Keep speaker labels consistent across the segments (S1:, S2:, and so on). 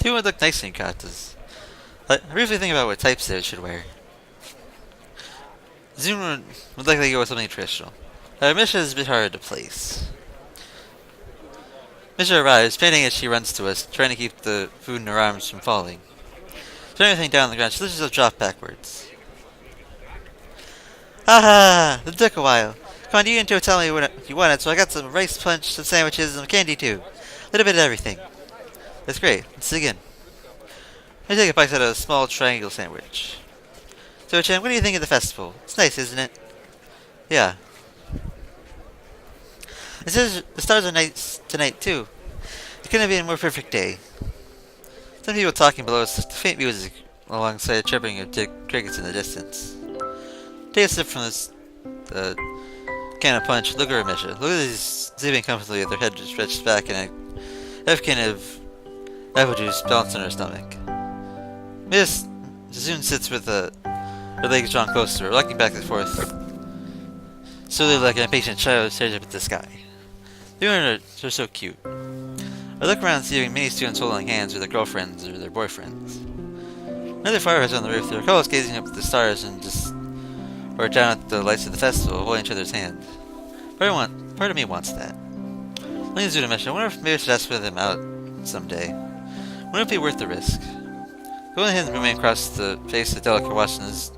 S1: Two would look nice in katas. I briefly think about what types they should wear. Zune would likely go with something traditional. Misha is a bit harder to place. Misha arrives, panting as she runs to us, trying to keep the food in her arms from falling. Throwing everything down on the ground, she lets herself drop backwards. Ah, it took a while. Come on, you didn't tell me what you wanted, so I got some rice punch, some sandwiches, and some candy too. A little bit of everything. That's great. Let's dig in. I take a bite out of a small triangle sandwich. So, Chan, what do you think of the festival? It's nice, isn't it? Yeah. It says the stars are nice tonight, too. It couldn't have been a more perfect day. Some people talking below us, the faint music alongside the chirping of crickets in the distance. Take a sip from this can of punch. Look at her, Misha. Look at these sleeping comfortably with their head stretched back and a half can of apple juice balanced on her stomach. Miss Shizune sits with her legs drawn close to her, rocking back and forth, slowly like an impatient child stares up at the sky. The women are so cute. I look around seeing many students holding hands with their girlfriends or their boyfriends. Another fire is on the roof. They're all gazing up at the stars and just or down at the lights of the festival, holding each other's hand. Part of me wants that. Leans to the mission. I wonder if maybe I should ask for them out someday. Wouldn't it be worth the risk? The one hand moving across the face of delicate Washington's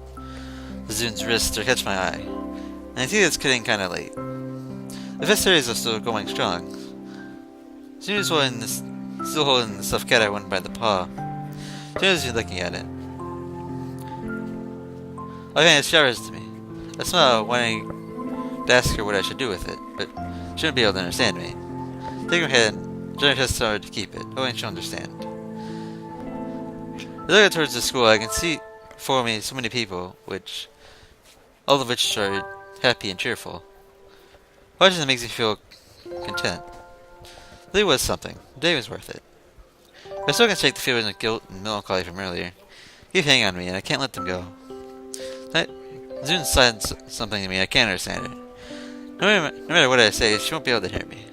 S1: Zune's wrist to catch my eye. And I see it's getting kinda late. The festivities are still going strong. Zune is still holding the stuffed cat I won by the paw. Zune is looking at it. Okay, it showers to me. I smile, wanting to ask her what I should do with it, but she wouldn't be able to understand me. Take her hand, trying her hard to keep it, hoping she'll understand. As I look towards the school, I can see before me so many people, all of which are happy and cheerful. Watching them makes me feel content. There was something. The day was worth it. I still can shake the feelings of guilt and melancholy from earlier. Keep hanging on me, and I can't let them go. Zune said something to me. I can't understand it. No matter what I say, she won't be able to hear me.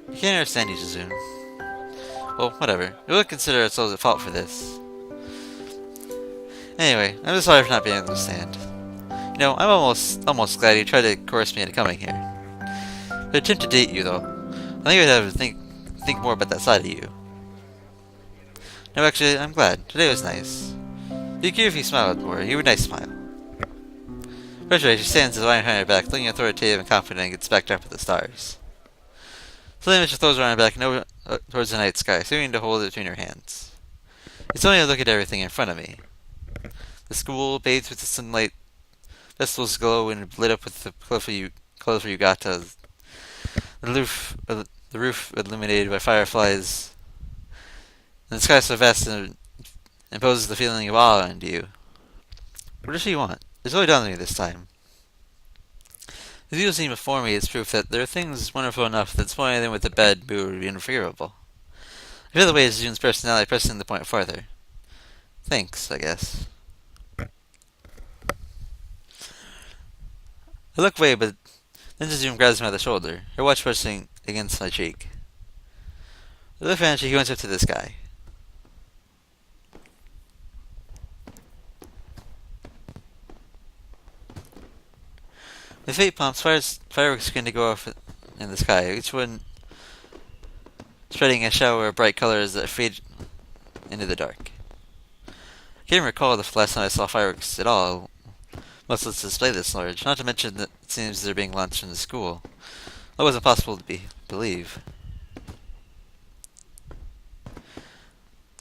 S1: I can't understand you, Shizune. Well, whatever. We'll consider ourselves at fault for this. Anyway, I'm just sorry for not being able to understand. You know, I'm almost glad you tried to coerce me into coming here. To attempt to date you, though, I think I'd have to think more about that side of you. No, actually, I'm glad. Today was nice. You'd care if you smiled more. You have a nice smile. Gradually, she stands with lying behind her back, looking authoritative and confident and gets back up at the stars. Suddenly, she throws her arm back and over towards the night sky, seeming to hold it between her hands. It's only to look at everything in front of me. The school, bathed with the sunlight, festivals glow and lit up with the colorful yugata, the roof illuminated by fireflies, and the sky so vast and imposes the feeling of awe into you. What does she want? It's really dawned on me this time. The view seen before me is proof that there are things wonderful enough that spoiling them with a bad mood would be unforgivable. I feel the way Zune's personality pressing the point farther. Thanks, I guess. I look away, but then Zune grabs me by the shoulder, her watch pressing against my cheek. With a lift hand, she points up to the sky. With fate pumps, fireworks begin to go off in the sky, each one spreading a shower of bright colors that fade into the dark. I can't recall the last time I saw fireworks at all, much less display this large, not to mention that it seems they're being launched in the school. That wasn't possible to believe.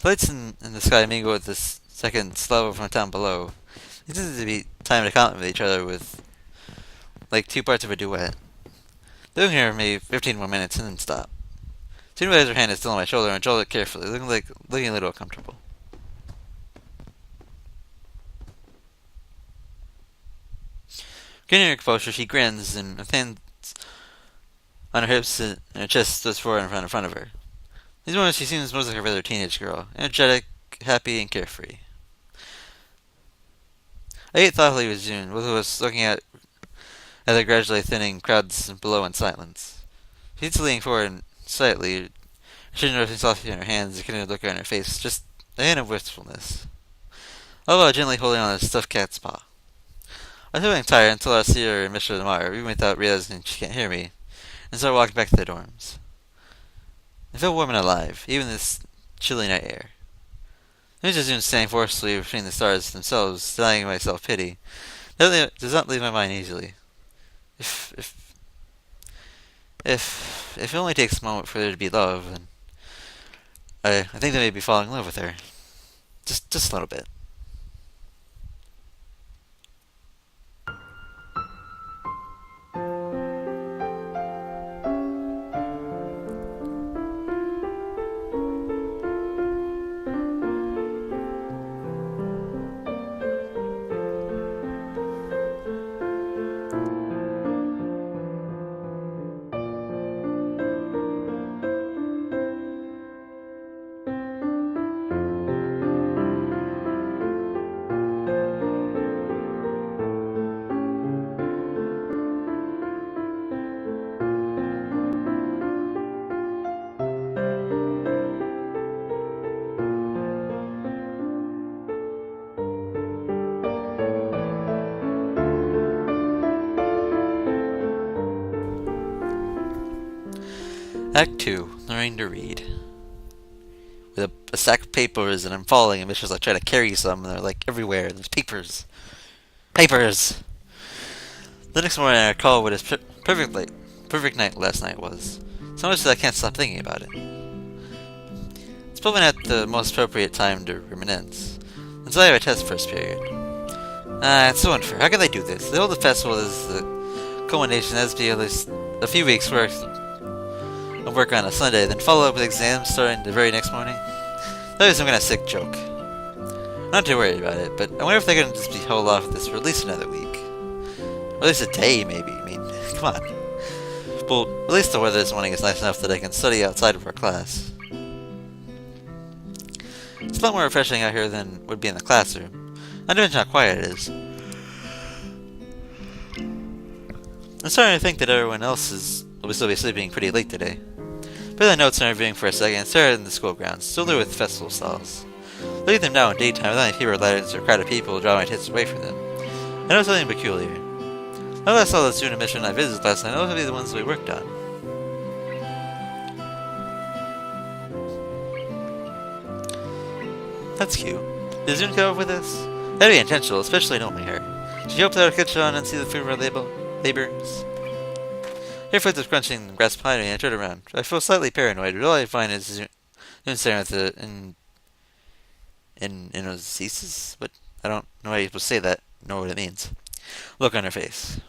S1: The lights in the sky mingle with this second slow from down below. It seems to be time to compliment each other with like two parts of a duet. They're looking here for maybe 15 more minutes and then stop. Soon realizes her hand is still on my shoulder and draws it carefully, looking a little uncomfortable. Getting her composure, she grins and with hands on her hips and her chest stretched forward in front of her. These moments she seems most like a regular teenage girl, energetic, happy, and carefree. I ate thoughtfully with June, both of us looking at the gradually thinning crowds below in silence. She's leaning forward slightly, her She didn't notice softly in her hands, the kind of look on her face, just a hint of wistfulness. All while gently holding on to the stuffed cat's paw. I was feeling tired until I see her and Mr. Lamar, even without realizing she can't hear me, and started walking back to the dorms. I felt warm and alive, even in this chilly night air. I was just standing forcefully between the stars themselves, denying myself pity. Does not leave my mind easily. If it only takes a moment for there to be love, and I think they may be falling in love with her. Just a little bit. Act 2, learning to read. With a stack of papers, and I'm falling, and Mitchell's like trying to carry some, and they're like everywhere. There's papers. Papers! The next morning, I recall what his perfect night last night was. So much that I can't stop thinking about it. It's probably not the most appropriate time to reminisce. Until I have a test first period. It's so unfair. How can they do this? They hold the festival as the culmination has to be at least a few weeks' work of work on a Sunday, then follow up with exams starting the very next morning. That is some kind of sick joke. I'm not too worried about it, but I wonder if they're going to just be held off with this for at least another week. Or at least a day, maybe. I mean, come on. Well, at least the weather this morning is nice enough that I can study outside of our class. It's a lot more refreshing out here than would be in the classroom. Not to mention how quiet it is. I'm starting to think that everyone else will still be sleeping pretty late today. Put the notes and reviewing for a second and started in the school grounds, still there with festival stalls. Look at them now in daytime without any fewer lanterns or crowd of people drawing my tits away from them. I noticed something peculiar. Now that I saw the student mission I visited last night, those would be the ones we worked on. That's cute. Did Zune come up with this? That'd be intentional, especially knowing her. She hoped that I would catch on and see the funeral labors. Her foot was crunching the grass behind me, and I turned around. I feel slightly paranoid, but all I find is Zune staring at the inocesis? But I don't know how you're supposed to say that, nor what it means. Look on her face.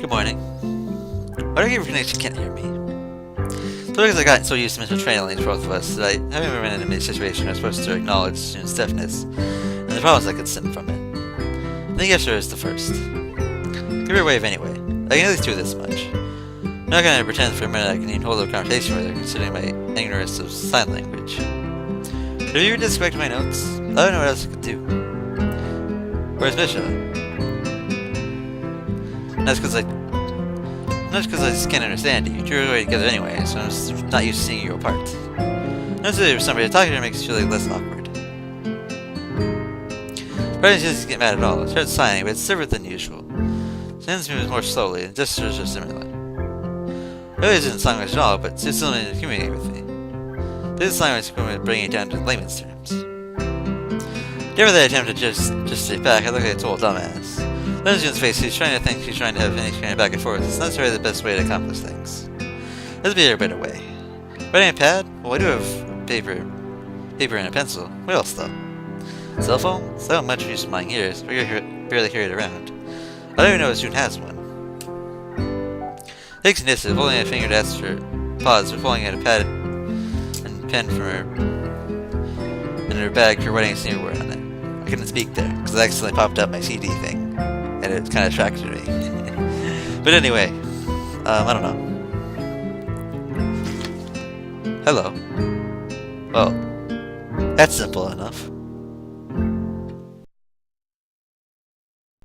S1: Good morning. Why do I get pretending she can't hear me? So because I got so used to mental training for both of us that I haven't ever been in a situation where I'm supposed to acknowledge Zune's deafness and the problems that could stem from it. I think yesterday was the first. Give her a wave anyway. I can at least do this much. I'm not going to pretend for a minute I can even hold a conversation with her, considering my ignorance of sign language. Have you just corrected my notes? I don't know what else I could do. Where's Misha? That's because I just can't understand you. You're already together anyway, so I'm just not used to seeing you apart. Not that there's somebody talking to her makes you feel like less awkward. But she doesn't get mad at all. She starts signing, but it's different than usual. She ends moves more slowly, and gestures are similar. It really isn't sign language at all, but she's still able to communicate with me. This sign language is bringing it down to layman's terms. Never that attempt to just sit back, I look like a total dumbass. Then Zune's face, she's trying to think she's trying to have any kind of back and forth. It's not necessarily the best way to accomplish things. Let's be a better way. Writing a pad? Well, I do have paper and a pencil. What else, though? Cell phone? I don't much use of mine here, so I barely carry it around. I don't even know if Zune has one. Takes initiative, holding a finger to ask for pause for pulling out a pad and pen from her bag for writing a single word on it. I couldn't speak there, because I accidentally popped up my CD thing, and it kind of attracted me. But anyway, I don't know. Hello. Well, that's simple enough.